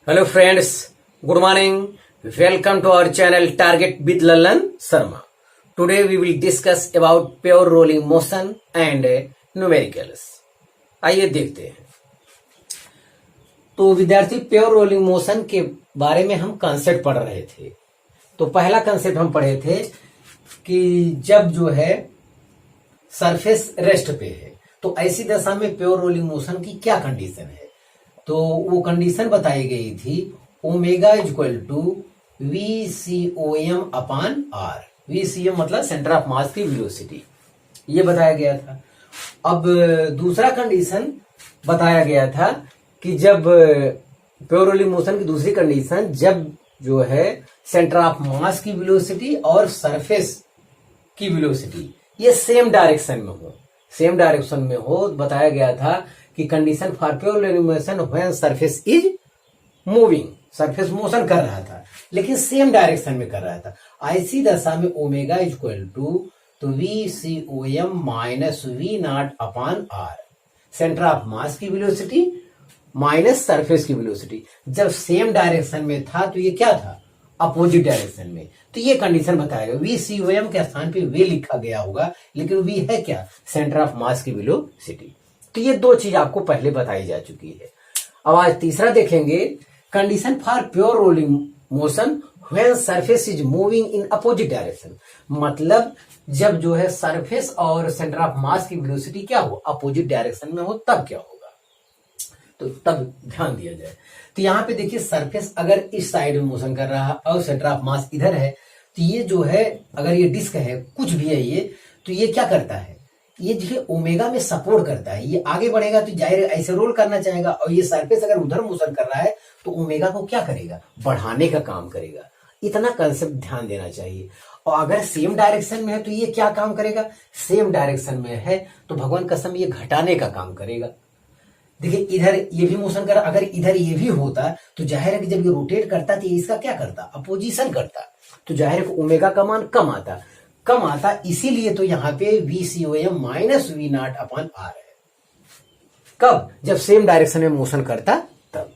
Hello friends, good morning. Welcome to our channel Target with Lallan Sharma. Today we will discuss about pure rolling motion and numericals. आइए देखते हैं। तो विद्यार्थी pure rolling motion के बारे में हम कंसेप्ट पढ़ रहे थे। तो पहला कंसेप्ट हम पढ़े थे कि जब जो है सरफेस रेस्ट पे है तो ऐसी दशा में प्योर रोलिंग मोशन की क्या कंडीशन है। तो वो कंडीशन बताई गई थी omega equal to VCOM upon R. VCM मतलब सेंटर ऑफ मास की वेलोसिटी, ये बताया गया था। अब दूसरा कंडीशन बताया गया था कि जब प्योर रोलिंग मोशन की दूसरी कंडीशन जब जो है सेंटर ऑफ मास की वेलोसिटी और सरफेस की वेलोसिटी ये सेम डायरेक्शन में हो बताया गया था कि condition for pure rolling motion when surface is moving, surface motion कर रहा था लेकिन सेम डायरेक्शन में कर रहा था। ऐसी दशा में ओमेगा इक्वल टू तो VCOM minus V0 upon R, centre of mass की वेलोसिटी माइनस सरफेस की वेलोसिटी। जब सेम डायरेक्शन में था तो ये क्या था, अपोजिट डायरेक्शन में। तो ये कंडीशन बताया गया। VCOM के स्थान पे वे लिखा गया होगा लेकिन V है क्या, सेंटर ऑफ मास की वेलोसिटी। तो ये दो चीज आपको पहले बताई जा चुकी है। अब आज तीसरा देखेंगे, condition for pure rolling motion when surface is moving in opposite direction. मतलब जब जो है सरफेस और सेंटर ऑफ मास की वेलोसिटी क्या हो, अपोजिट डायरेक्शन में हो, तब क्या होगा। तो तब ध्यान दिया जाए। तो यहाँ पे देखिए सरफेस अगर इस साइड में मोशन कर रहा है और सेंटर ऑफ मास इधर है तो ये जो है अगर ये डिस्क है कुछ भी है ये, तो ये क्या करता है, ये जो है ओमेगा में सपोर्ट करता है। ये आगे बढ़ेगा तो जाहिर ऐसे रोल करना चाहेगा और ये सरफेस अगर उधर मोशन कर रहा है तो ओमेगा को क्या करेगा, बढ़ाने का काम करेगा। इतना कंसेप्ट ध्यान देना चाहिए। और अगर सेम डायरेक्शन में है तो ये क्या काम करेगा, सेम डायरेक्शन में है तो भगवान कसम ये घटाने का काम करेगा। देखिए इधर ये भी मोशन कर, अगर इधर ये भी होता तो जाहिर है कि जब ये रोटेट करता तो ये इसका क्या करता, अपोजिशन करता। तो जाहिर है ओमेगा का मान कम आता, इसीलिए तो यहाँ पे VCOM minus V0 upon are है। कब, जब सेम डायरेक्शन में मोशन करता तब।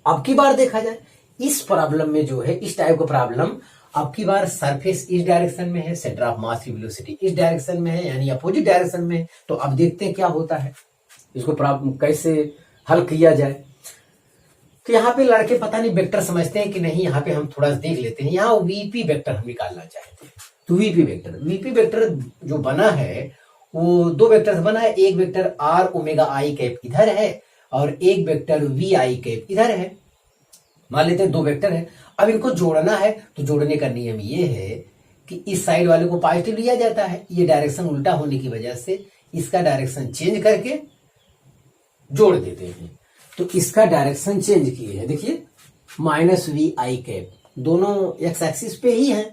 अब की बार देखा जाए इस प्रॉब्लम में जो है, इस टाइप का प्रॉब्लम अब की बार सरफेस इस डायरेक्शन में है, सेंटर ऑफ मास की वेलोसिटी इस डायरेक्शन में है, यानी अपोजिट डायरेक्शन में है। तो अब देखते हैं क्या होता है, इसको प्रॉब्लम कैसे हल किया जाए। तो यहाँ पे लड़के पता नहीं वेक्टर समझते हैं कि नहीं, यहाँ पे हम थोड़ा देख लेते हैं। यहाँ VP वेक्टर हम निकालना चाहते हैं। तो VP वेक्टर जो बना है वो दो वेक्टर बना है। एक vector R omega I cap इधर है और एक वेक्टर VI कैप इधर है। मान लेते हैं दो वेक्टर है। अब इनको जोड़ना है तो जोड़ने का नियम ये है कि इस साइड वाले को पॉजिटिव लिया जाता है। ये डायरेक्शन उल्टा होने की वजह से इसका डायरेक्शन चेंज करके जोड़ देते हैं। तो इसका डायरेक्शन चेंज किए हैं, देखिए माइनस VI कैप, दोनों एक्स एक्सिस पे ही है।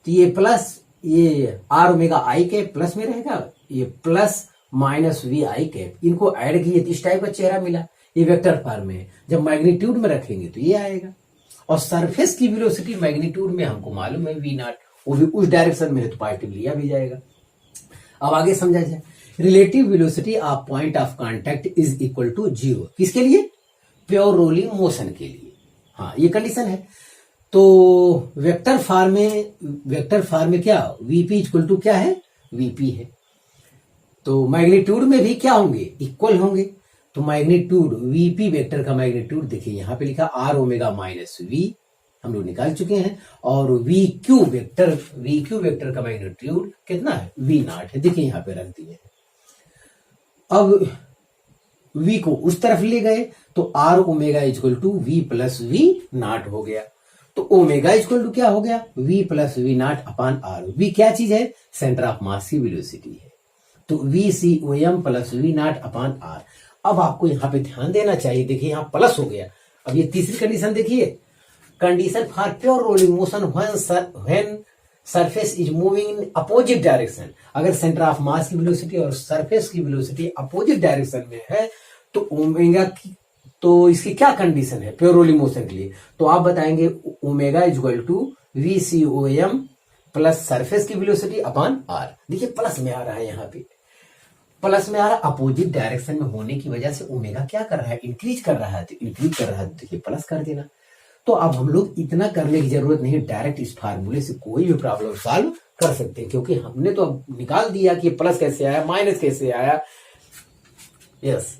तो ये प्लस ये R omega I cap plus में रहेगा, ये प्लस माइनस VI कैप, इनको ऐड किए तो इस टाइप का चेहरा मिला। ये वेक्टर फॉर्म में जब मैग्नीट्यूड में रखेंगे तो ये आएगा। और सरफेस की वेलोसिटी मैग्नीट्यूड में हमको मालूम है V0, वो भी उस डायरेक्शन में है तो पॉजिटिव लिया भी जाएगा। अब आगे समझा जाए, relative velocity of point of contact is equal to 0। किसके लिए, प्योर रोलिंग मोशन के लिए। हाँ ये कंडीशन है। तो वेक्टर फॉर्म में क्या, VP इक्वल टू क्या है, VP है। तो मैग्नीट्यूड में भी क्या होंगे, इक्वल होंगे। तो मैग्नीट्यूड VP वेक्टर का मैग्नीट्यूड देखिए यहाँ पे लिखा R ओमेगा माइनस V, हम लोग निकाल चुके हैं। और VQ वेक्टर का मैग्नीट्यूड कितना है, V0 है। देखिए यहाँ पे रख दिए। अब V को उस तरफ ले गए तो R omega equal to V plus V0 हो गया। तो ओमेगा इक्वल टू क्या हो गया, V प्लस V0 अपान R। V क्या चीज है, सेंटर ऑफ मास की वेलोसिटी है। तो VCOM प्लस V0 अपान R। अब आपको यहाँ पे ध्यान देना चाहिए, देखिए यहाँ प्लस हो गया। अब ये तीसरी कंडीशन देखिए, condition for pure rolling motion when surface is moving in opposite direction. अगर सेंटर ऑफ मास की वेलोसिटी और सरफेस की वेलोसिटी अपोजिट डायरेक्शन में है तो ओमेगा की, तो इसकी क्या कंडीशन है प्योर रोलिंग मोशन के लिए। तो आप बताएंगे omega equal to VCOM plus surface की वेलोसिटी अपान R। देखिए प्लस में आ रहा है, यहाँ पे प्लस में आ रहा है, अपोजिट डायरेक्शन में होने की वजह से ओमेगा क्या कर रहा है, इंक्रीज कर रहा है। तो इंक्रीज कर रहा है तो देखिए प्लस कर देना। तो अब हम लोग इतना करने की जरूरत नहीं, डायरेक्ट इस फार्मूले से कोई भी प्रॉब्लम सॉल्व कर सकते हैं, क्योंकि हमने तो अब निकाल दिया कि प्लस कैसे आया, माइनस कैसे आया। यस,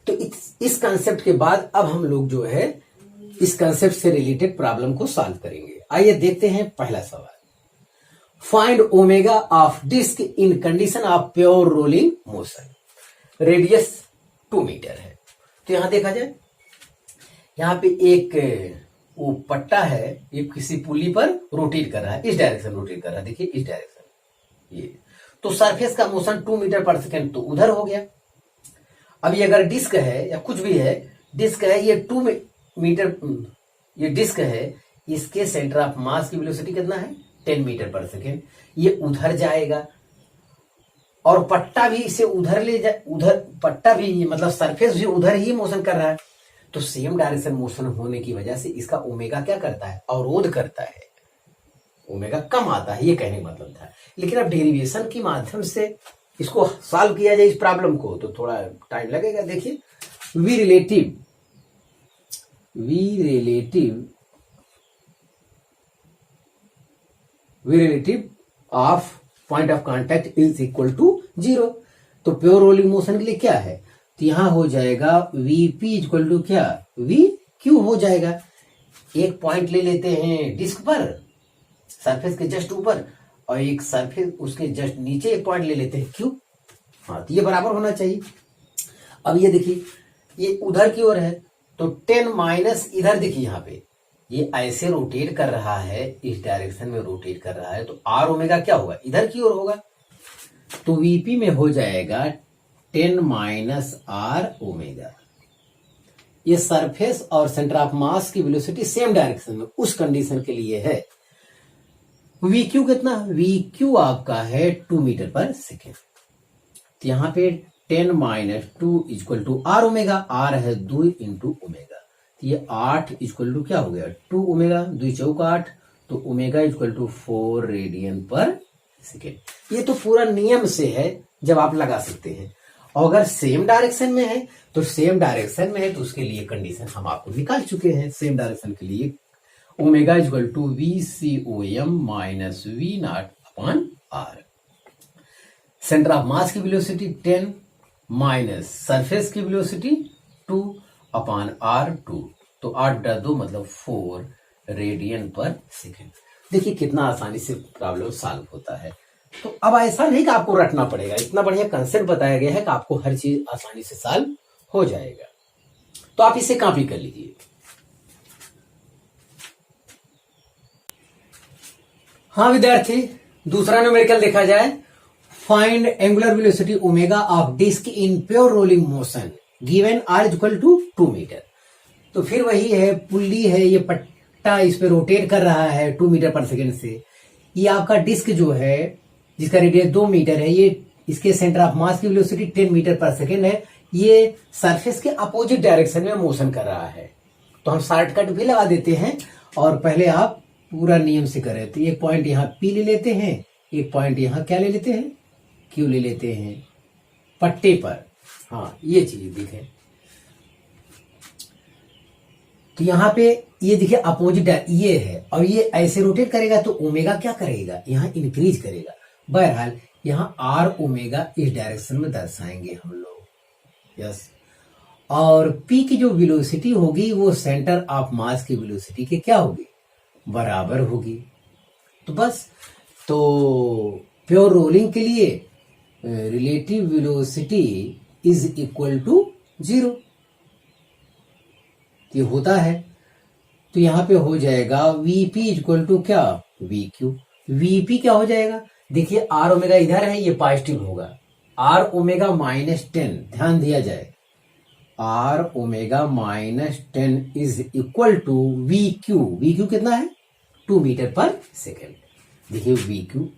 तो इस कंसेप्ट के बाद अब हम लोग जो है इस कंसेप्ट से रिलेटेड प्रॉब्लम को सॉल्व करेंगे। आइए देखते हैं पहला सवाल। Find omega of disc in condition of pure rolling motion. Radius 2 metre है। तो यहां देखा जाए, यहां पे एक वो पट्टा है, ये किसी पुली पर रोटेट कर रहा है, इस डायरेक्शन रोटेट कर रहा है, देखिए इस डायरेक्शन ये। तो सरफेस का मोशन 2 मीटर पर सेकेंड तो उधर हो गया। अब ये अगर डिस्क है या कुछ भी है, डिस्क है, ये 2 मीटर, ये डिस्क है, इसके सेंटर ऑफ मास की वेलोसिटी कितना है 10 मीटर पर सेकेंड। ये उधर जाएगा और पट्टा भी इसे उधर ले जा, उधर पट्टा भी मतलब सरफेस भी उधर ही मोशन कर रहा है। तो सेम डायरेक्शन मोशन होने की वजह से इसका ओमेगा क्या करता है, अवरोध करता है, ओमेगा कम आता है, ये कहने का मतलब था। लेकिन अब डेरिवेशन के माध्यम से इसको सॉल्व किया जाए इस प्रॉब्लम को, तो थोड़ा टाइम लगेगा। देखिए V relative of point of contact is equal to 0। तो प्योर रोलिंग मोशन के लिए क्या है, तो यहां हो जाएगा वीपी इक्वल टू क्या, वी क्यू हो जाएगा। एक पॉइंट ले लेते हैं डिस्क पर, सरफेस के जस्ट ऊपर, और एक सरफेस उसके जस्ट नीचे एक पॉइंट ले लेते हैं क्यू। हाँ, तो ये बराबर होना चाहिए। अब ये देखिए, ये उधर की ओर है, तो 10 माइनस इधर देखिए, यहाँ पे ये ऐसे रोटेट कर रहा है, इस डायरेक्शन में रोटेट कर रहा है, तो आर ओमेगा क्या होगा, इधर की ओर होगा। तो वीपी में हो जाएगा 10 माइनस आर ओमेगा। ये सरफेस और सेंटर ऑफ मास की वेलोसिटी सेम डायरेक्शन में उस कंडीशन के लिए है। वी क्यू कितना, वी क्यू आपका है 2 मीटर पर सेकेंड। तो यहां पे 10 minus 2 equal to R omega, R है 2 इंटू ओमेगा। तो ये 8 इक्वल टू क्या हो गया, 2 ओमेगा, 2 चौक 8, तो ओमेगा इक्वल टू 4 रेडियन पर सेकेंड। ये तो पूरा नियम से है, जब आप लगा सकते हैं। और अगर सेम डायरेक्शन में है, तो सेम डायरेक्शन में है तो उसके लिए कंडीशन हम आपको निकाल चुके हैं। सेम डायरेक्शन के लिए omega equal to V C O M minus V naught upon R. Centre of mass की वेलोसिटी 10 माइनस सरफेस की वेलोसिटी 2 अपॉन आर 2, तो 8/2 मतलब 4 रेडियन पर सेकेंड। देखिए कितना आसानी से प्रॉब्लम सॉल्व होता है। तो अब ऐसा नहीं कि आपको रटना पड़ेगा, इतना बढ़िया कंसेप्ट बताया गया है कि आपको हर चीज आसानी से सॉल्व हो जाएगा। तो आप इसे कॉपी कर लीजिए। हाँ विद्यार्थी, दूसरा न्यूमेरिकल देखा जाए। Find angular velocity omega of disc in pure rolling motion given R equal to 2 metre. तो फिर वही है, पुल्ली है, ये पट्टा इस पे रोटेट कर रहा है 2 मीटर पर सेकेंड से। ये आपका डिस्क जो है, जिसका रेडियस 2 मीटर है, ये इसके सेंटर ऑफ मास की वेलोसिटी 10 मीटर पर सेकेंड है। ये सरफेस के अपोजिट डायरेक्शन में मोशन कर रहा है। तो हम शॉर्टकट भी लगा देते हैं, और पहले आप पूरा नियम से करें। तो एक पॉइंट यहाँ पी ले लेते हैं, एक पॉइंट यहाँ क्या ले लेते हैं, क्यू ले लेते हैं पट्टे पर। हाँ, ये चीज देखें, तो यहाँ पे ये देखिए अपोजिट ये है, और ये ऐसे रोटेट करेगा तो ओमेगा क्या करेगा, यहाँ इंक्रीज करेगा। बहरहाल यहाँ आर ओमेगा इस डायरेक्शन में दर्शाएंगे हम लोग। यस, और पी की जो वेलोसिटी होगी वो सेंटर ऑफ मास की वेलोसिटी के क्या होगी, बराबर होगी। तो बस, तो प्योर रोलिंग के लिए relative velocity is equal to 0, ये होता है। तो यहां पे हो जाएगा वीपी इक्वल टू क्या, वी क्यू। वीपी क्या हो जाएगा, देखिए आर ओमेगा इधर है, ये पॉजिटिव होगा, आर ओमेगा -10, ध्यान दिया जाए, R omega -10 is equal to V Q. V Q कितना है, 2 मीटर पर सेकेंड। देखिए वी क्यू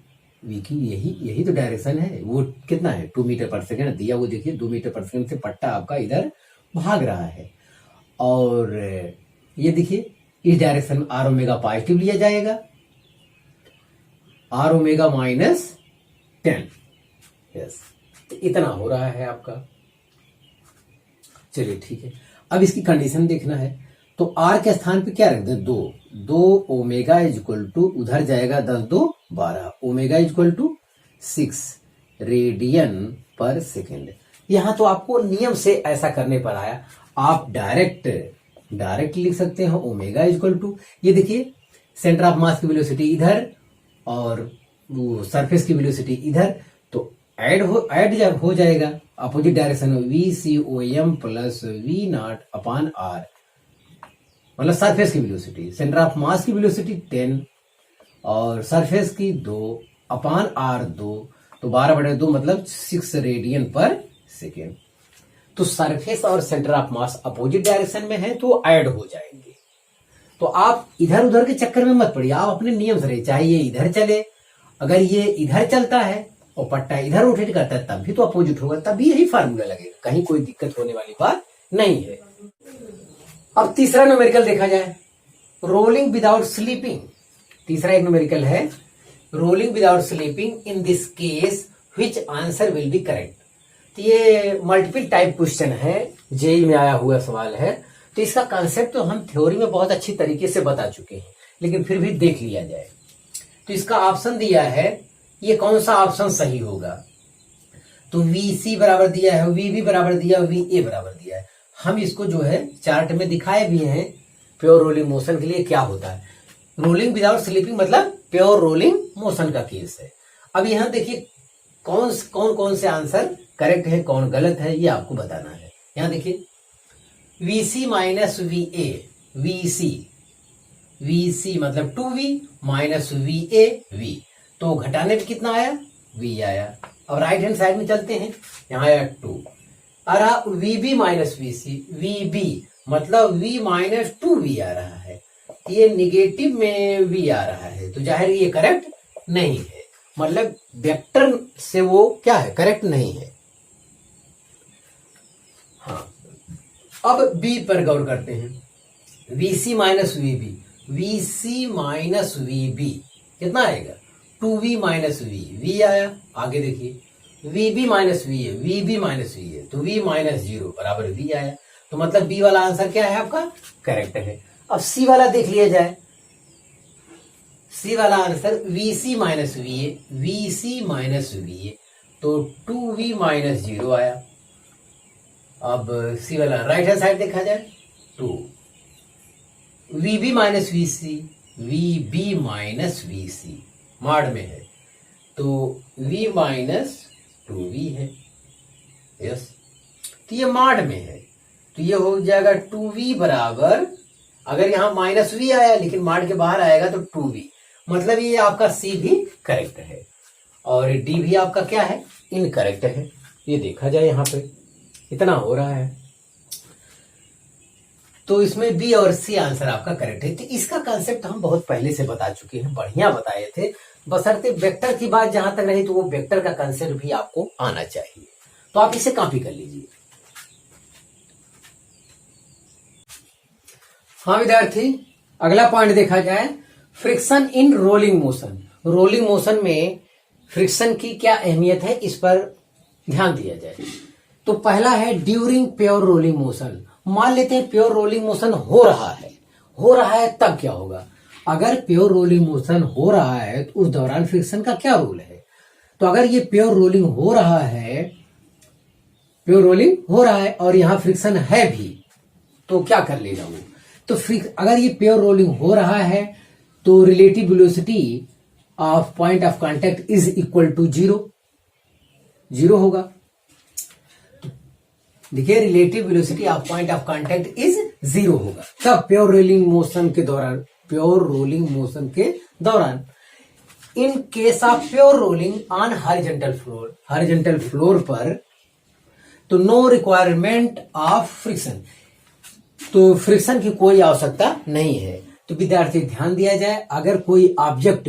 यही तो डायरेक्शन है, वो कितना है 2 मीटर पर सेकेंड दिया, वो देखिए 2 मीटर पर सेकेंड से पट्टा आपका इधर भाग रहा है। और ये देखिए इस डायरेक्शन में आर ओमेगा पॉजिटिव लिया जाएगा, आर ओमेगा -10। यस, तो इतना हो रहा है आपका। चलिए ठीक है, अब इसकी कंडीशन देखना है। तो r के स्थान पे क्या रख दे, 2 ओमेगा इज इक्वल टू, उधर जाएगा 10 2 12, omega is equal to 6 radian पर सेकेंड। यहां तो आपको नियम से ऐसा करने पर आया, आप डायरेक्ट लिख सकते हैं ओमेगा इज इक्वल टू, ये देखिए सेंटर ऑफ मास की वेलोसिटी इधर और वो सरफेस की वेलोसिटी इधर, तो ऐड जब हो जाएगा अपोजिट डायरेक्शन में, V C O M plus V naught upon R, मतलब सरफेस की वेलोसिटी, सेंटर ऑफ मास की वेलोसिटी 10 और सरफेस की 2 अपॉन आर 2, तो 12/2 मतलब 6 रेडियन पर सेकेंड। तो सरफेस और centre of mass opposite direction में है तो ऐड हो जाएंगे। तो आप इधर उधर के चक्कर में मत पड़िए, आप अपने नियम से रहिए, चाहे ये इधर चले, अगर ये इधर चलता है और पट्टा इधर रोटेट करता है तब भी तो अपोजिट होगा, तब भी यही फार्मूला लगेगा, कहीं कोई दिक्कत होने वाली बात नहीं है। अब तीसरा न्यूमेरिकल देखा जाए, रोलिंग विदाउट स्लीपिंग। तीसरा एक न्यूमेरिकल है rolling without sleeping, in this case which answer will be correct. तो ये मल्टीपल टाइप क्वेश्चन है, जेई में आया हुआ सवाल है, तो इसका कंसेप्ट तो हम थ्योरी में बहुत अच्छी तरीके से बता चुके हैं, लेकिन फिर भी देख लिया जाए। तो इसका ऑप्शन दिया है, ये कौन सा ऑप्शन सही होगा, तो VC बराबर दिया है, VB बराबर दिया है, VA बराबर दिया है। हम इसको जो है चार्ट में दिखाए भी हैं, प्योर रोलिंग मोशन के लिए क्या होता है। रोलिंग विदाउट स्लीपिंग मतलब प्योर रोलिंग मोशन का केस है। अब यहां देखिए कौन से आंसर करेक्ट है, कौन गलत है, ये आपको बताना है। यहां देखिए VC माइनस VA, VC मतलब 2V माइनस VA V, तो घटाने पे कितना आया, V आया। अब राइट हैंड साइड में चलते हैं, यहाँ आया 2, और VB माइनस VB मतलब V माइनस 2V आ रहा है, ये निगेटिव में V आ रहा है, तो जाहिर ये करेक्ट नहीं है, मतलब वेक्टर से वो क्या है, करेक्ट नहीं है। हाँ, अब B पर गौर करते हैं, VC माइनस VB कितना आएगा, 2V माइनस V आया। आगे देखिए VB minus VB minus VA, तो V माइनस 0 बराबर V आया, तो मतलब B वाला आंसर क्या है आपका, करेक्ट है। अब C वाला देख लिया जाए, C वाला आंसर VC माइनस VA, तो 2V माइनस 0 आया। अब C वाला राइट हैंड साइड देखा जाए, 2 VB माइनस VC माड में है, तो V माइनस 2V है, यस, तो ये माड में है, तो ये हो जाएगा 2V बराबर, अगर यहां माइनस V आया लेकिन माड के बाहर आएगा तो 2V, मतलब ये आपका C भी करेक्ट है और D भी आपका क्या है, इनकरेक्ट है। ये देखा जाए यहां पे इतना हो रहा है, तो इसमें B और C आंसर आपका करेक्ट है। तो इसका कंसेप्ट हम बहुत पहले से बता चुके हैं, बढ़िया बताए थे, बशर्ते वेक्टर की बात जहां तक रही तो वो वेक्टर का कंसेप्ट भी आपको आना चाहिए, तो आप इसे कॉपी कर लीजिए। हाँ विद्यार्थी, अगला पॉइंट देखा जाए, friction in rolling motion. Rolling motion में फ्रिक्शन की क्या अहमियत है, इस पर ध्यान दिया जाए। तो पहला है ड्यूरिंग प्योर रोलिंग मोशन। मान लेते हैं प्योर रोलिंग मोशन हो रहा है तब क्या होगा, अगर प्योर रोलिंग मोशन हो रहा है तो उस दौरान फ्रिक्शन का क्या रोल है। तो अगर ये प्योर रोलिंग हो रहा है और यहां फ्रिक्शन है भी, तो क्या कर लेगा वो, तो अगर ये प्योर रोलिंग हो रहा है तो relative velocity of point of contact is equal to 0 होगा। देखिए relative velocity of point of contact is 0 होगा तब प्योर रोलिंग मोशन के दौरान in case of pure rolling on horizontal floor पर, तो नो रिक्वायरमेंट ऑफ फ्रिक्शन, तो friction की कोई आवश्यकता नहीं है। तो विद्यार्थी ध्यान दिया जाए, अगर कोई ऑब्जेक्ट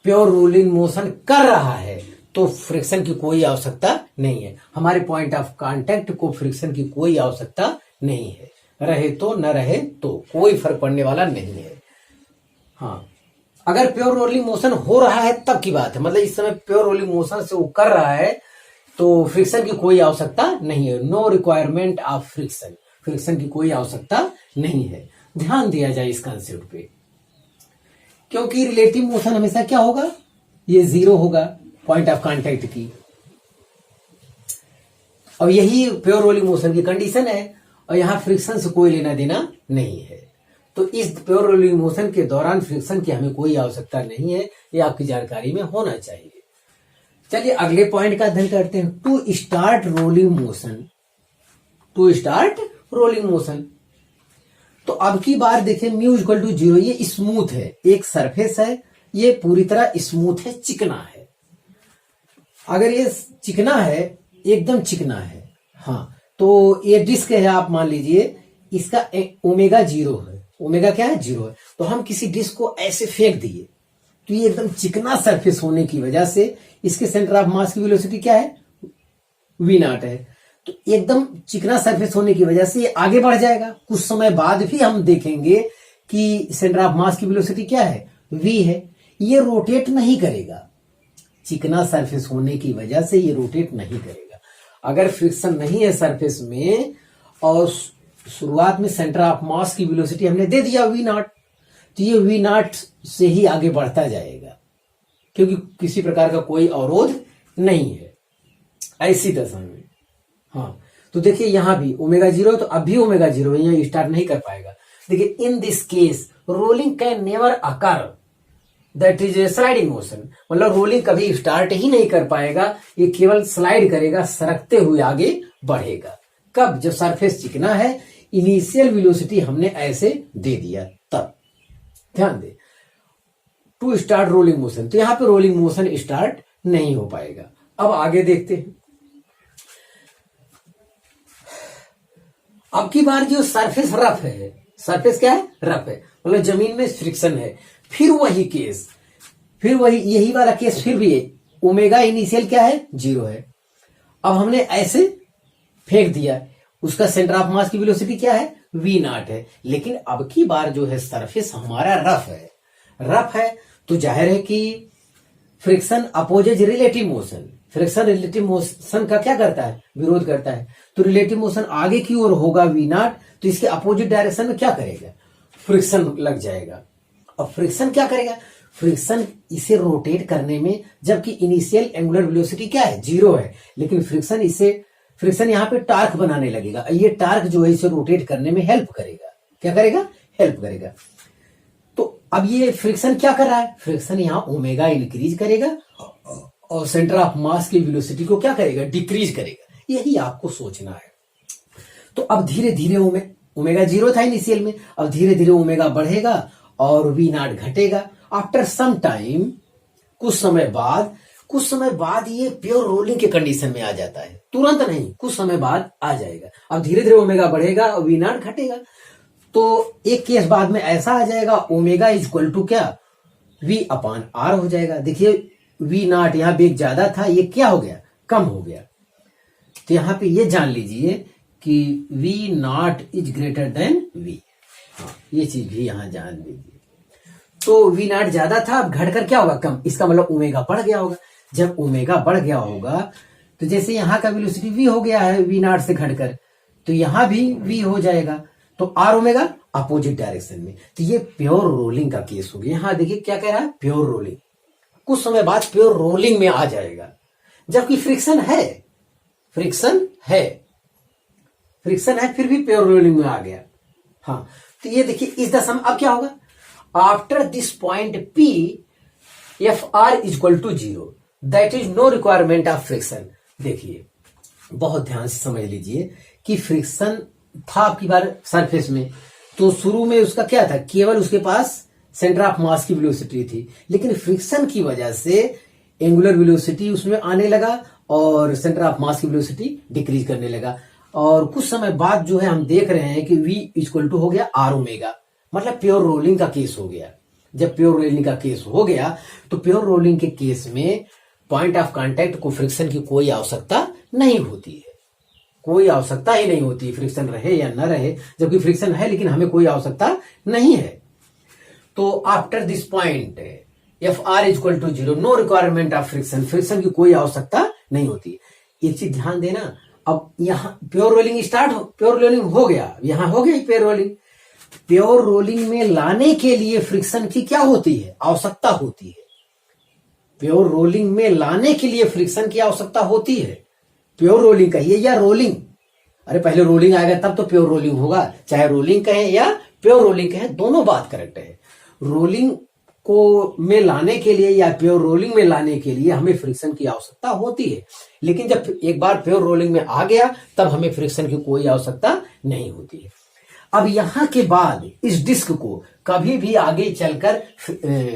प्योर रोलिंग मोशन कर रहा है तो फ्रिक्शन की कोई आवश्यकता नहीं है, हमारे पॉइंट ऑफ कांटेक्ट को फ्रिक्शन की कोई आवश्यकता नहीं है, रहे तो न रहे तो कोई फर्क पड़ने वाला नहीं है। हाँ, अगर प्योर रोलिंग मोशन हो रहा है तब की बात है, मतलब इस समय प्योर रोलिंग मोशन से वो कर रहा है तो फ्रिक्शन की कोई आवश्यकता नहीं है, नो रिक्वायरमेंट ऑफ फ्रिक्शन की कोई आवश्यकता नहीं है। ध्यान दिया जाए इस कंसेप्ट पे, क्योंकि रिलेटिव मोशन हमेशा क्या होगा, ये जीरो होगा पॉइंट ऑफ कांटेक्ट की। और यही प्योर रोलिंग मोशन की कंडीशन है, और यहां फ्रिक्शन से कोई लेना देना नहीं है। तो इस प्योर रोलिंग मोशन के दौरान फ्रिक्शन की हमें कोई आवश्यकता नहीं है, ये आपकी जानकारी में होना चाहिए। चलिए अगले पॉइंट का अध्ययन करते हैं। To start rolling motion, to start rolling motion. तो अब की बार देखिए म्यू इक्वल टू 0, ये स्मूथ है, एक सरफेस है, ये पूरी तरह स्मूथ है, चिकना है। अगर ये चिकना है, एकदम चिकना है, हाँ, तो ये डिस्क है, आप मान लीजिए इसका ओमेगा 0 है, ओमेगा क्या है, 0 है। तो हम किसी डिस्क को ऐसे फेंक दिए, तो ये एकदम चिकना सरफेस होने की वजह से इसके सेंटर ऑफ मास की वेलोसिटी क्या है, v0 है। तो एकदम चिकना सरफेस होने की वजह से ये आगे बढ़ जाएगा। कुछ समय बाद भी हम देखेंगे कि सेंटर ऑफ मास की वेलोसिटी क्या है, v है। ये रोटेट नहीं करेगा, चिकना सरफेस होने की वजह से ये रोटेट नहीं करेगा। अगर फ्रिक्शन नहीं है सरफेस में और शुरुआत में सेंटर ऑफ मास की वेलोसिटी हमने दे दिया v0, तो ये v0 से ही आगे बढ़ता जाएगा, क्योंकि किसी प्रकार का कोई अवरोध नहीं है ऐसी दशा में। हाँ, तो देखिए यहां भी ओमेगा 0, तो अब भी ओमेगा 0 है, यहां स्टार्ट नहीं कर पाएगा। देखिए in this case rolling can never occur, that is a sliding motion. मतलब रोलिंग कभी स्टार्ट ही नहीं कर पाएगा, ये केवल स्लाइड करेगा, सरकते हुए आगे बढ़ेगा। कब, जब सरफेस चिकना है, इनिशियल वेलोसिटी हमने ऐसे दे दिया तब। ध्यान दे, टू स्टार्ट रोलिंग मोशन, तो यहां पे रोलिंग मोशन स्टार्ट नहीं हो पाएगा। अब आगे देखते हैं। अब की बार जो सरफेस रफ है, सरफेस क्या है, रफ है, मतलब जमीन में फ्रिक्शन है। फिर वही केस, फिर वही यही वाला केस फिर भी है, ओमेगा इनिशियल क्या है, 0 है। अब हमने ऐसे फेंक दिया, उसका सेंटर ऑफ मास की वेलोसिटी क्या है, v0 है। लेकिन अब की बार जो है सरफेस हमारा रफ है, रफ है, तो जाहिर है कि friction opposes relative motion, friction relative motion का क्या करता है, विरोध करता है। तो रिलेटिव मोशन आगे की ओर होगा v0, तो इसके अपोजिट डायरेक्शन में क्या करेगा, फ्रिक्शन लग जाएगा। अब फ्रिक्शन क्या करेगा, फ्रिक्शन इसे रोटेट करने में, जबकि इनिशियल एंगुलर वेलोसिटी क्या है, 0 है, लेकिन फ्रिक्शन यहाँ पे टार्क बनाने लगेगा। ये टार्क जो है इसे रोटेट करने में हेल्प करेगा। क्या करेगा, हेल्प करेगा। तो अब ये फ्रिक्शन क्या कर रहा है, फ्रिक्शन यहाँ ओमेगा इंक्रीज करेगा और सेंटर ऑफ मास की वेलोसिटी को क्या करेगा, डिक्रीज करेगा। यही आपको सोचना है। तो अब धीरे धीरे ओमेगा 0 था इनिशियल में, अब धीरे धीरे ओमेगा बढ़ेगा और v0 घटेगा। आफ्टर सम टाइम, कुछ समय बाद ये प्योर रोलिंग के कंडीशन में आ जाता है, तुरंत नहीं, कुछ समय बाद आ जाएगा। अब धीरे धीरे ओमेगा बढ़ेगा और v0 घटेगा। तो एक केस बाद में ऐसा आ जाएगा, ओमेगा इक्वल टू क्या, v/r हो जाएगा। देखिए v0 यहाँ वेग ज्यादा था, ये क्या हो गया, कम हो गया। तो यहाँ पे ये जान लीजिए कि v0 is greater than v। हाँ, ये चीज भी यहां जान लीजिए। तो v0 ज्यादा था, अब घटकर क्या होगा, कम। इसका मतलब ओमेगा बढ़ गया होगा। जब ओमेगा बढ़ गया होगा, तो जैसे यहां का वेलोसिटी v हो गया है v0 से घटकर, तो यहां भी v हो जाएगा। तो r ओमेगा अपोजिट डायरेक्शन में। तो ये प्योर रोलिंग का केस हो गया। यहां देखिए क्या कह रहा है, प्योर रोलिंग। कुछ समय बाद प्योर रोलिंग में आ जाएगा, जबकि फ्रिक्शन है, फिर भी प्योर रोलिंग में आ गया। हाँ, तो ये देखिए इस दशा में अब क्या होगा, after this point P Fr equal to 0, that is no requirement of friction. देखिए बहुत ध्यान से समझ लीजिए कि फ्रिक्शन था आपकी बार सरफेस में, तो शुरू में उसका क्या था, केवल उसके पास सेंटर ऑफ मास की वेलोसिटी थी। लेकिन फ्रिक्शन की वजह से एंगुलर वेलोसिटी उसमें आने लगा और सेंटर ऑफ मास की वेलोसिटी डिक्रीज करने लगा। और कुछ समय बाद जो है हम देख रहे हैं कि v इक्वल टू हो गया r ओमेगा, मतलब प्योर रोलिंग का केस हो गया। जब प्योर रोलिंग का केस हो गया, तो प्योर रोलिंग के केस में पॉइंट ऑफ कांटेक्ट को फ्रिक्शन की कोई आवश्यकता नहीं होती है, कोई आवश्यकता ही नहीं होती, फ्रिक्शन रहे या न रहे। जबकि फ्रिक्शन है लेकिन हमें कोई आवश्यकता नहीं है। तो after this point Fr equal to 0, no requirement of friction, friction की कोई आवश्यकता नहीं होती। एक चीज ध्यान देना, अब यहाँ प्योर रोलिंग हो गया, यहाँ हो गया प्योर रोलिंग। प्योर रोलिंग में लाने के लिए फ्रिक्शन की क्या होती है, आवश्यकता होती है। प्योर रोलिंग में लाने के लिए फ्रिक्शन की आवश्यकता होती है। प्योर रोलिंग कहिए या रोलिंग, अरे पहले रोलिंग आएगा तब तो प्योर रोलिंग होगा, चाहे रोलिंग कहें या प्योर रोलिंग कहें, दोनों बात करेक्ट है। रोलिंग को में लाने के लिए या प्योर रोलिंग में लाने के लिए हमें फ्रिक्शन की आवश्यकता होती है, लेकिन जब एक बार प्योर रोलिंग में आ गया तब हमें फ्रिक्शन की कोई आवश्यकता नहीं होती है। अब यहां के बाद इस डिस्क को कभी भी आगे चलकर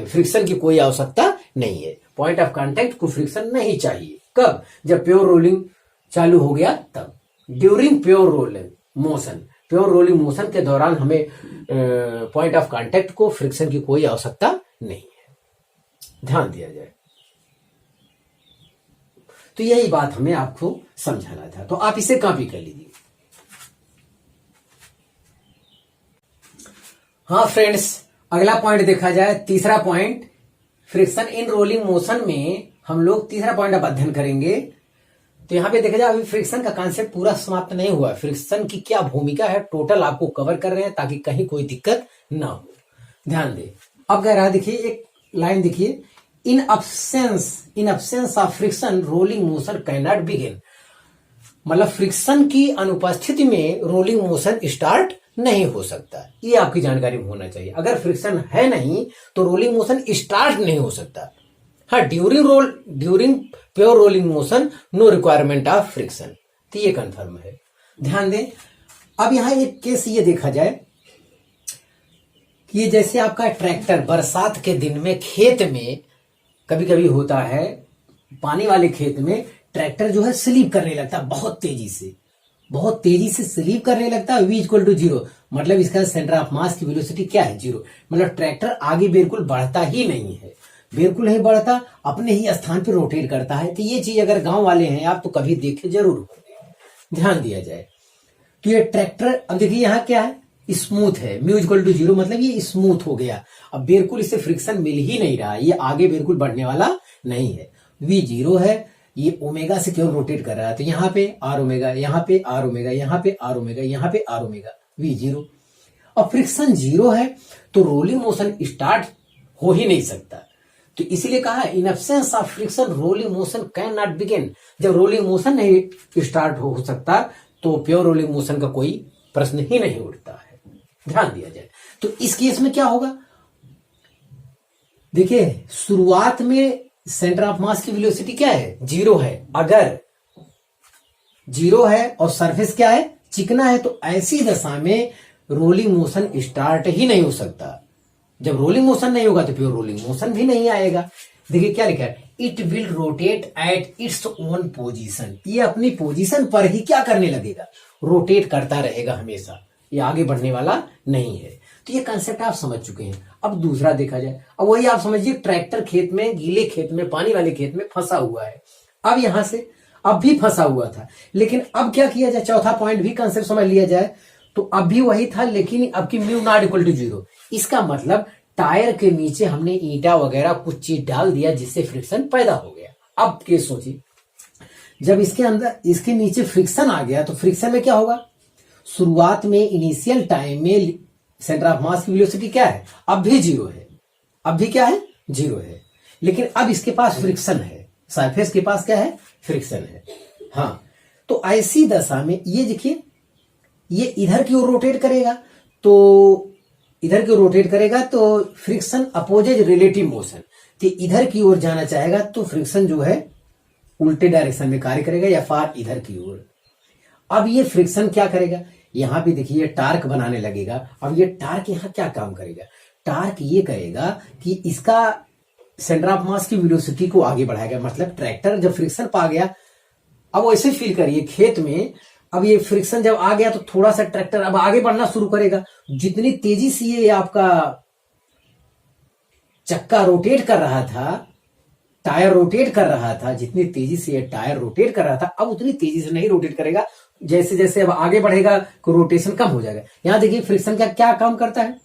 फ्रिक्शन की कोई आवश्यकता नहीं है। पॉइंट ऑफ कांटेक्ट को फ्रिक्शन नहीं चाहिए। कब? जब प्योर रोलिंग चालू हो गया तब। During pure rolling motion, pure rolling motion के दौरान हमें पॉइंट ऑफ कांटेक्ट को फ्रिक्शन की कोई आवश्यकता नहीं है, ध्यान दिया जाए। तो यही बात हमें आपको समझाना था, तो आप इसे कॉपी कर लीजिए। हाँ फ्रेंड्स, अगला पॉइंट देखा जाए, तीसरा point, friction in rolling motion में हम लोग तीसरा पॉइंट अब अध्ययन करेंगे। तो यहां पे देखा जाए अभी फ्रिक्शन का कॉन्सेप्ट पूरा समाप्त नहीं हुआ। फ्रिक्शन की क्या भूमिका है टोटल आपको कवर कर रहे हैं ताकि कहीं कोई दिक्कत ना हो, ध्यान दे। अब कह रहा है, देखिए एक लाइन देखिए, इन absence of friction rolling motion can not begin. मतलब फ्रिक्शन की अनुपस्थिति में रोलिंग मोशन स्टार्ट नहीं हो सकता, ये आपकी जानकारी में होना चाहिए। अगर फ्रिक्शन है नहीं तो रोलिंग मोशन स्टार्ट नहीं हो सकता। हाँ, during pure rolling motion no requirement of friction, तो ये कंफर्म है, ध्यान दें। अब यहां एक केस ये देखा जाए कि ये जैसे आपका ट्रैक्टर बरसात के दिन में खेत में कभी कभी होता है, पानी वाले खेत में ट्रैक्टर जो है स्लीप करने लगता है बहुत तेजी से स्लीप करने लगता है। v = 0, मतलब इसका सेंटर ऑफ मास की वेलोसिटी क्या है, 0। मतलब ट्रैक्टर आगे बिल्कुल बढ़ता ही नहीं है, बिल्कुल नहीं बढ़ता, अपने ही स्थान पर रोटेट करता है। तो ये चीज अगर गांव वाले हैं आप तो कभी देखे जरूर होंगे, ध्यान दिया जाए। तो ये ट्रैक्टर, अब देखिए यहाँ क्या है, स्मूथ है, म्यू = 0, मतलब ये स्मूथ हो गया। अब बिल्कुल इसे फ्रिक्शन मिल ही नहीं रहा, ये आगे बिल्कुल बढ़ने वाला नहीं है। v 0 है, ये ओमेगा से केवल रोटेट कर रहा है, तो यहाँ पे आर ओमेगा, यहाँ पे आर ओमेगा, यहाँ पे आर ओमेगा, यहाँ पे आर ओमेगा, v 0। और फ्रिक्शन 0 है तो रोलिंग मोशन स्टार्ट हो ही नहीं सकता। तो इसीलिए कहा in absence of friction rolling motion can not begin. जब रोलिंग मोशन नहीं स्टार्ट हो सकता तो प्योर रोलिंग मोशन का कोई प्रश्न ही नहीं उठता है, ध्यान दिया जाए। तो इस केस में क्या होगा, देखिए शुरुआत में सेंटर ऑफ मास की वेलोसिटी क्या है, 0 है। अगर 0 है और सरफेस क्या है, चिकना है, तो ऐसी दशा में रोलिंग मोशन स्टार्ट ही नहीं हो सकता। जब रोलिंग मोशन नहीं होगा तो प्योर रोलिंग मोशन भी नहीं आएगा। देखिए क्या लिखा है, it will rotate at its own position. ये अपनी पोजीशन पर ही क्या करने लगेगा, रोटेट करता रहेगा हमेशा, ये आगे बढ़ने वाला नहीं है। तो ये कंसेप्ट आप समझ चुके हैं। अब दूसरा देखा जाए, अब वही आप समझिए, ट्रैक्टर खेत में, गीले खेत में, पानी वाले खेत में फंसा हुआ है। अब यहां से अब भी फंसा हुआ था, लेकिन अब क्या किया जाए, चौथा पॉइंट भी कंसेप्ट समझ लिया जाए। तो अब भी वही था, लेकिन अब की म्यू नॉट = 0। इसका मतलब टायर के नीचे हमने ईंटा वगैरह कुछ चीज डाल दिया जिससे फ्रिक्शन पैदा हो गया। अब केस सोचिए, जब इसके अंदर, इसके नीचे फ्रिक्शन आ गया तो फ्रिक्शन में क्या होगा, शुरुआत में इनिशियल टाइम में सेंटर ऑफ मास की वेलोसिटी क्या है, अब भी 0 है, अब भी क्या है, 0 है। लेकिन अब इसके पास फ्रिक्शन है, सरफेस के पास क्या है, फ्रिक्शन है। हाँ, तो ऐसी दशा में ये देखिए, ये इधर की ओर रोटेट करेगा, तो इधर की ओर रोटेट करेगा तो फ्रिक्शन अपोजेज रिलेटिव मोशन, तो इधर की ओर जाना चाहेगा तो फ्रिक्शन जो है उल्टे डायरेक्शन में कार्य करेगा या फार इधर की ओर। अब ये फ्रिक्शन क्या करेगा, यहां भी देखिए टार्क बनाने लगेगा। अब ये टार्क यहां क्या काम करेगा, टार्क ये करेगा कि इसका सेंटर ऑफ मास की वेलोसिटी को आगे बढ़ाएगा। मतलब ट्रैक्टर जब फ्रिक्शन पा गया, अब वैसे फील करिए खेत में, अब ये फ्रिक्शन जब आ गया तो थोड़ा सा ट्रैक्टर अब आगे बढ़ना शुरू करेगा। जितनी तेजी से ये आपका चक्का रोटेट कर रहा था, टायर रोटेट कर रहा था, जितनी तेजी से ये टायर रोटेट कर रहा था, अब उतनी तेजी से नहीं रोटेट करेगा। जैसे जैसे अब आगे बढ़ेगा तो रोटेशन कम हो जाएगा। यहां देखिए फ्रिक्शन का क्या काम करता है,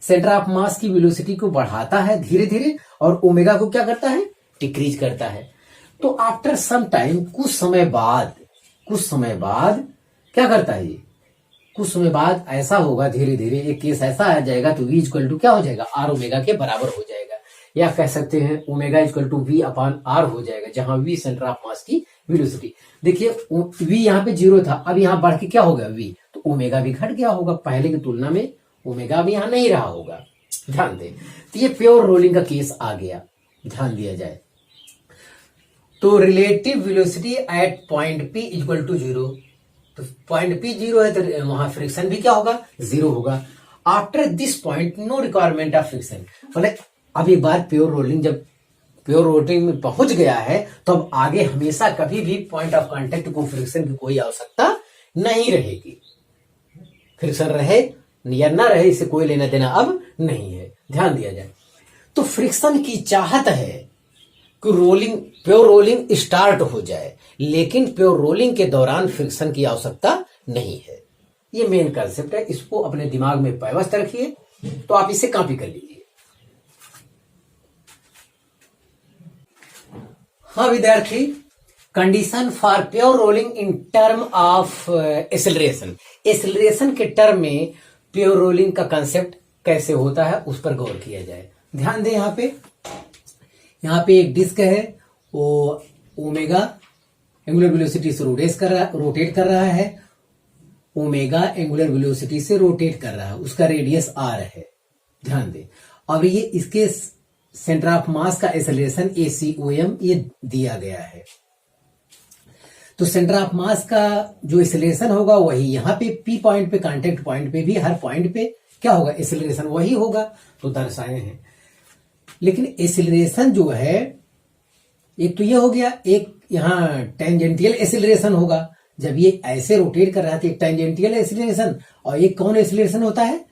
सेंटर ऑफ मास की वेलोसिटी को बढ़ाता है धीरे धीरे, और ओमेगा को क्या करता है, डिक्रीज करता है। तो आफ्टर सम टाइम, कुछ समय बाद क्या करता है, ये कुछ समय बाद ऐसा होगा, धीरे धीरे एक केस ऐसा आ जाएगा तो v इक्वल टू क्या हो जाएगा, आर ओमेगा के बराबर हो जाएगा, या कह सकते हैं omega equal to V upon R हो जाएगा, जहां v सेंटर ऑफ मास की वेलोसिटी। देखिए v यहाँ पे 0 था, अब यहाँ बढ़ के क्या हो गया v, तो ओमेगा भी घट गया होगा, पहले की तुलना में ओमेगा भी यहाँ नहीं रहा होगा। ध्यान दें, तो ये प्योर रोलिंग का केस आ गया, ध्यान दिया जाए। तो relative velocity at point P equal to 0, तो पॉइंट P 0 है तो वहां फ्रिक्शन भी क्या होगा, 0 होगा। After this point no requirement of friction, मतलब अब एक बार प्योर रोलिंग जब प्योर रोलिंग में पहुंच गया है तो अब आगे हमेशा कभी भी पॉइंट ऑफ कांटेक्ट को फ्रिक्शन की कोई आवश्यकता नहीं रहेगी। फ्रिक्शन रहे या ना रहे इससे कोई लेना देना अब नहीं है, ध्यान दिया जाए। तो फ्रिक्शन की चाहत है कि प्योर रोलिंग स्टार्ट हो जाए, लेकिन प्योर रोलिंग के दौरान फ्रिक्शन की आवश्यकता नहीं है। ये मेन कंसेप्ट है, इसको अपने दिमाग में व्यवस्थित रखिए, तो आप इसे कॉपी कर लीजिए। हाँ विद्यार्थी, condition for pure rolling in term of acceleration, acceleration के टर्म में प्योर रोलिंग का कंसेप्ट कैसे होता है उस पर गौर किया जाए। ध्यान दें, यहाँ पे एक डिस्क है, वो ओमेगा एंगुलर वेलोसिटी से रोटेट कर रहा है, ओमेगा एंगुलर वेलोसिटी से रोटेट कर रहा है, उसका रेडियस आर है, ध्यान दें। और ये इसके सेंटर ऑफ मास का एक्सेलरेशन ACOM ये दिया गया है। तो सेंटर ऑफ मास का जो एक्सेलरेशन होगा वही यहाँ पे P पॉइंट पे, कांटेक्ट पॉइंट पे भी हर पॉइंट पे क्या होगा, एक्सेलरेशन वही होगा, तो दर्शाए हैं। लेकिन एक्सेलरेशन जो है, एक तो ये हो गया, एक यहाँ टेंजेंटियल एक्सेलरेशन होगा, जब ये ऐसे रोटेट कर रहा था, एक टेंजेंटियल एक्सेलरेशन, और एक कौन एक्सेलरेशन होता है,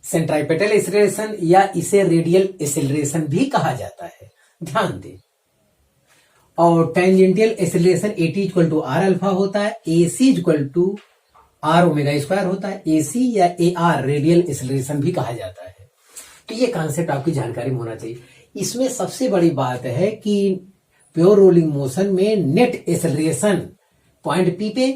सेंट्राइपेटल एक्सेलरेशन, या इसे रेडियल एक्सेलरेशन भी कहा जाता है, ध्यान दें। और tangential acceleration AT equal to R alpha होता है, AC equal to R omega square होता है, AC या AR रेडियल एक्सेलरेशन भी कहा जाता है। तो ये कॉन्सेप्ट आपकी जानकारी में होना चाहिए। इसमें सबसे बड़ी बात है कि प्योर रोलिंग मोशन में नेट एक्सेलरेशन पॉइंट P पे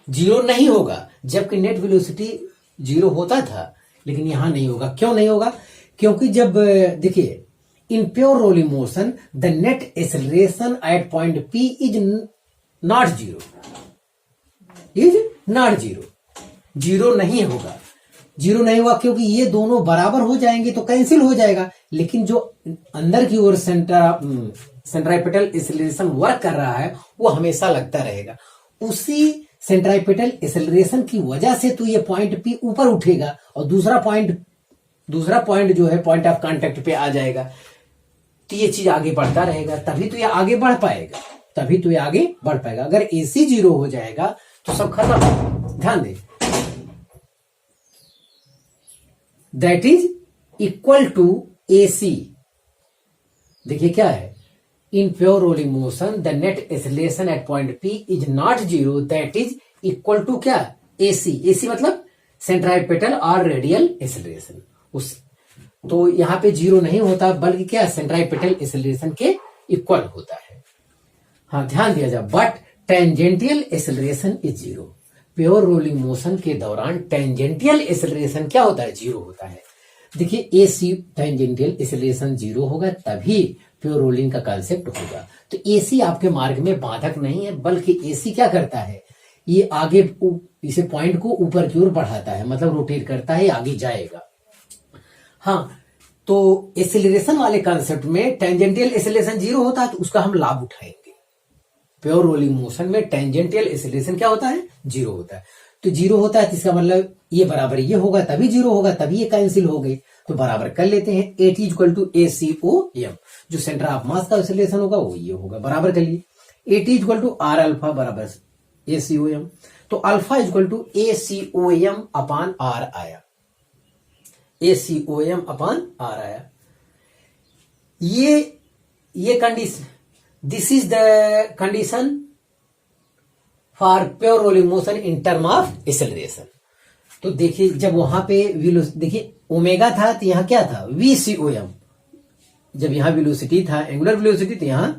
0 नहीं होगा, जबकि नेट वेलोसिटी 0 होता था, लेकिन यहां नहीं होगा। क्यों नहीं होगा, क्योंकि जब देखिए इन pure rolling motion the net acceleration at point P is not 0, zero नहीं होगा, 0 नहीं हुआ क्योंकि ये दोनों बराबर हो जाएंगे तो कैंसिल हो जाएगा। लेकिन जो अंदर की ओर सेंट्राइपेटल एक्सेलरेशन वर्क कर रहा है वो हमेशा लगता रहेगा, उसी सेंट्राइपेटल एक्सेलरेशन की वजह से तो ये पॉइंट P ऊपर उठेगा और दूसरा पॉइंट जो है पॉइंट ऑफ कांटेक्ट पे आ जाएगा, तो ये चीज आगे बढ़ता रहेगा, तभी तो ये आगे बढ़ पाएगा। अगर AC 0 हो जाएगा तो सब खत्म। ध्यान दें, that is equal to AC। देखिए क्या है, in pure rolling motion the net acceleration at point P is not 0, that is equal to क्या, AC मतलब सेंट्राइपेटल और रेडियल एक्सेलरेशन। तो यहां पे 0 नहीं होता, बल्कि क्या, सेंट्राइपेटल एक्सेलरेशन के इक्वल होता है। हाँ ध्यान दिया जाए, but tangential acceleration is 0। Pure rolling motion के दौरान टेंजेंटियल एक्सेलरेशन क्या होता है, 0 होता है। देखिए AC टेंजेंटियल एक्सेलरेशन 0 होगा तभी प्योर रोलिंग का कंसेप्ट होगा। तो AC आपके मार्ग में बाधक नहीं है, बल्कि AC क्या करता है, ये आगे इसे पॉइंट को ऊपर की ओर बढ़ाता है, मतलब रोटेट करता है, आगे जाएगा। हाँ, तो एक्सेलरेशन वाले कंसेप्ट में टेंजेंटियल एक्सेलरेशन 0 होता है तो उसका हम लाभ उठाएंगे। प्योर रोलिंग मोशन में टेंजेंटियल एक्सेलरेशन क्या होता है, 0 होता है। तो 0 होता है तो इसका मतलब ये बराबर ये होगा तभी 0 होगा, तभी ये कैंसिल हो गए, तो बराबर कर लेते हैं। AT इक्वल टू ACOM, जो सेंटर ऑफ मास का एक्सेलरेशन होगा वो ये होगा, बराबर कर लिए। AT equal to R alpha बराबर ACOM, तो alpha equal to ACOM upon R आया, ACOM अपान आर आया। ये condition, this is the condition for pure rolling motion in term of acceleration. तो देखिए जब वहां पे देखिए ओमेगा था तो यहां क्या था, VCOM। जब यहां वेलोसिटी था, एंगुलर वेलोसिटी, तो यहां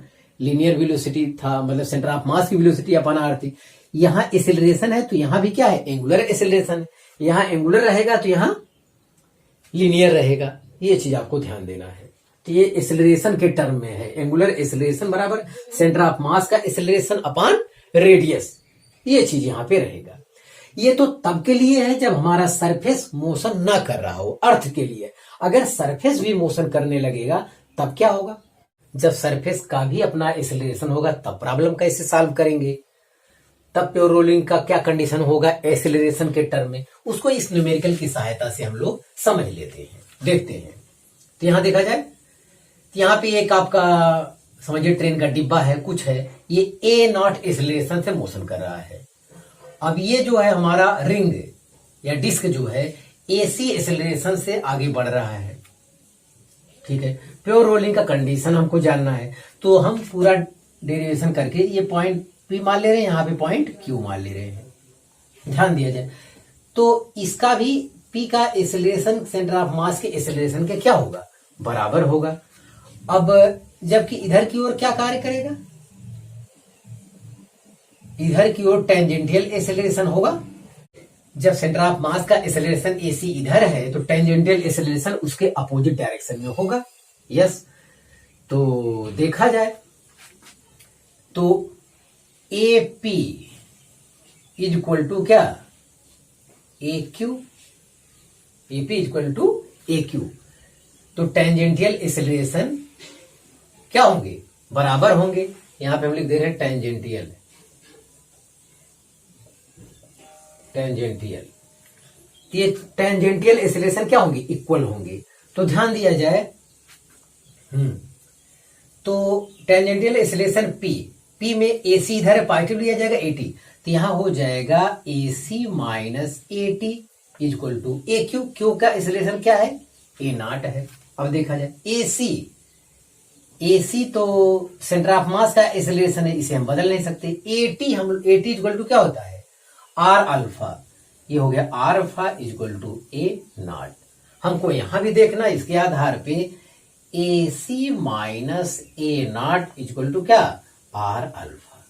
लीनियर वेलोसिटी था, मतलब सेंटर ऑफ मास की वेलोसिटी अपॉन आर थी। यहाँ एक्सेलरेशन है तो यहाँ भी क्या है, एंगुलर एक्सेलरेशन है। यहाँ एंगुलर रहेगा तो यहाँ लीनियर रहेगा, ये चीज आपको ध्यान देना है। तो ये एक्सेलरेशन के टर्म में है, एंगुलर एक्सेलरेशन बराबर सेंटर ऑफ मास का एक्सेलरेशन अपॉन रेडियस, ये चीज यहाँ पे रहेगा। ये तो तब के लिए है जब हमारा सरफेस मोशन ना कर रहा हो, अर्थ के लिए। अगर सरफेस भी मोशन करने लगेगा तब क्या होगा, जब सरफेस का भी अपना एक्सेलरेशन होगा तब प्रॉब्लम कैसे सॉल्व करेंगे, तब प्योर रोलिंग का क्या कंडीशन होगा एक्सेलरेशन के टर्म में, उसको इस न्यूमेरिकल की सहायता से हम लोग समझ लेते हैं, देखते हैं। तो यहां देखा जाए, तो यहाँ पे एक आपका समझिए ट्रेन का डिब्बा है, कुछ है, ये ए नॉट एक्सेलरेशन से मोशन कर रहा है। अब ये जो है हमारा रिंग या डिस्क जो है एसी एक्सेलरेशन से आगे बढ़ रहा है, ठीक है। प्योर रोलिंग का कंडीशन हमको जानना है, तो हम पूरा डेरिवेशन करके ये पॉइंट पी मान ले रहे हैं, यहाँ पे पॉइंट क्यू मान ले रहे हैं, ध्यान दिया जाए। तो इसका भी पी का एक्सेलरेशन सेंटर ऑफ मास के एक्सेलरेशन के क्या होगा, बराबर होगा। अब जबकि इधर की ओर क्या कार्य करेगा, इधर की ओर टेंजेंटियल एक्सेलरेशन होगा। जब सेंटर ऑफ मास का एक्सेलरेशन एसी इधर है तो टेंजेंटियल एक्सेलरेशन उसके अपोजिट डायरेक्शन में होगा, यस। तो देखा जाए तो A P is equal to क्या, A Q, A P is equal to A Q. तो टेंजेंटियल एक्सेलरेशन क्या होंगे, बराबर होंगे। यहां पे हम लिख दे रहे हैं टेंजेंटियल, टेंजेंटियल, ये टेंजेंटियल एक्सेलरेशन क्या होंगे, इक्वल होंगे। तो ध्यान दिया जाए, तो टेंजेंटियल एक्सेलरेशन पी, पी में एसी इधर है, पॉजिटिव लिया जाएगा एटी, तो यहां हो जाएगा AC minus AT is equal to A Q. Q का एक्सेलरेशन क्या है, ए नॉट है। अब देखा जाए एसी, एसी तो सेंटर ऑफ मास का एक्सेलरेशन है, इसे हम बदल नहीं सकते। एटी, हम एटी इज इक्वल टू क्या होता है, आर अल्फा, ये हो गया R alpha is equal to A naught. हमको यहां भी देखना, इसके आधार पे A C minus A naught is equal to क्या, आर अल्फा।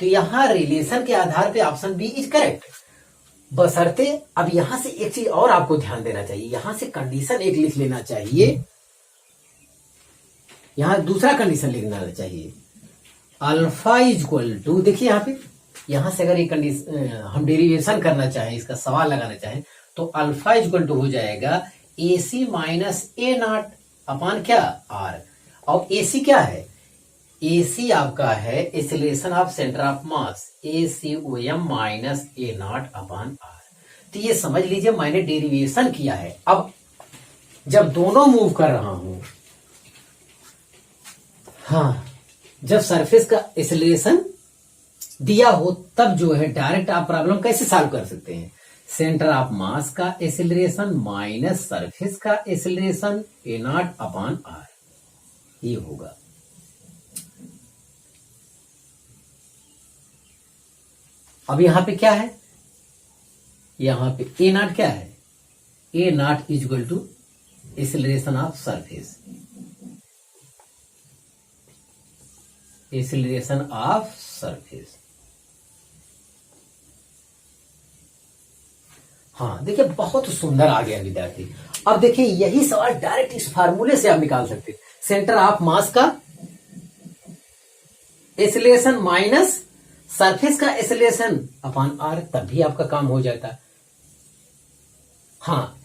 तो यहां रिलेशन के आधार पे ऑप्शन बी इज करेक्ट, बशर्ते अब यहां से एक चीज और आपको ध्यान देना चाहिए, यहां से कंडीशन एक लिख लेना चाहिए, यहां दूसरा कंडीशन लिखना चाहिए, अल्फा इज इक्वल टू, देखिए यहां पे, यहां से अगर ये कंडीशन हम डेरिवेशन करना चाहें, इसका सवाल लगाना चाहें, तो अल्फा इज इक्वल टू हो जाएगा A C minus A naught upon क्या, आर। और ए सी क्या है, ए सी आपका है acceleration of centre of mass, A C O M minus A naught upon R. तो ये समझ लीजिए मैंने डेरिवेशन किया है। अब जब दोनों मूव कर रहा हूं, हाँ, जब सरफेस का एक्सेलरेशन दिया हो तब जो है डायरेक्ट आप प्रॉब्लम कैसे सॉल्व कर सकते हैं, सेंटर ऑफ मास का एक्सेलरेशन माइनस सरफेस का acceleration A naught upon R, ये होगा। अब यहां पे क्या है, यहां पे ए नॉट क्या है, A naught is equal to acceleration of surface, acceleration of surface. हाँ देखिए बहुत सुंदर आ गया विद्यार्थी। अब देखिए यही सवाल डायरेक्ट इस फार्मूले से आप निकाल सकते, सेंटर ऑफ मास का एक्सेलरेशन माइनस सरफेस का एक्सेलरेशन अपॉन आर, तब भी आपका काम हो जाता। हाँ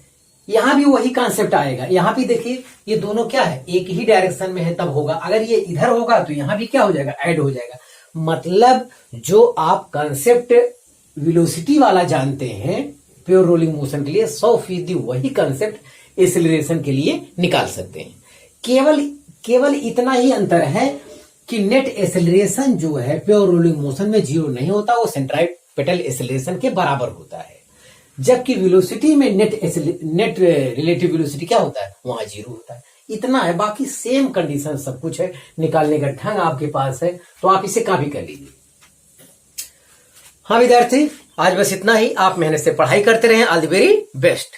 यहां भी वही कॉन्सेप्ट आएगा, यहां भी देखिए ये दोनों क्या है, एक ही डायरेक्शन में है तब होगा, अगर ये इधर होगा तो यहां भी क्या हो जाएगा, ऐड हो जाएगा। मतलब जो आप कॉन्सेप्ट वेलोसिटी वाला जानते हैं प्योर रोलिंग मोशन के लिए, 100% वही कंसेप्ट एक्सेलरेशन के लिए निकाल सकते हैं। केवल इतना ही अंतर है कि नेट एक्सेलरेशन जो है प्योर रोलिंग मोशन में जीरो नहीं होता, वो सेंट्राइपेटल एक्सेलरेशन के बराबर होता है, जबकि वेलोसिटी में नेट रिलेटिव वेलोसिटी क्या होता है, वहां जीरो होता है। इतना है, बाकी सेम कंडीशन सब कुछ है, निकालने का ढंग आपके पास है, तो आप इसे कॉपी कर लीजिए। हाँ विद्यार्थी, आज बस इतना ही। आप मेहनत से पढ़ाई करते रहें। All the very best.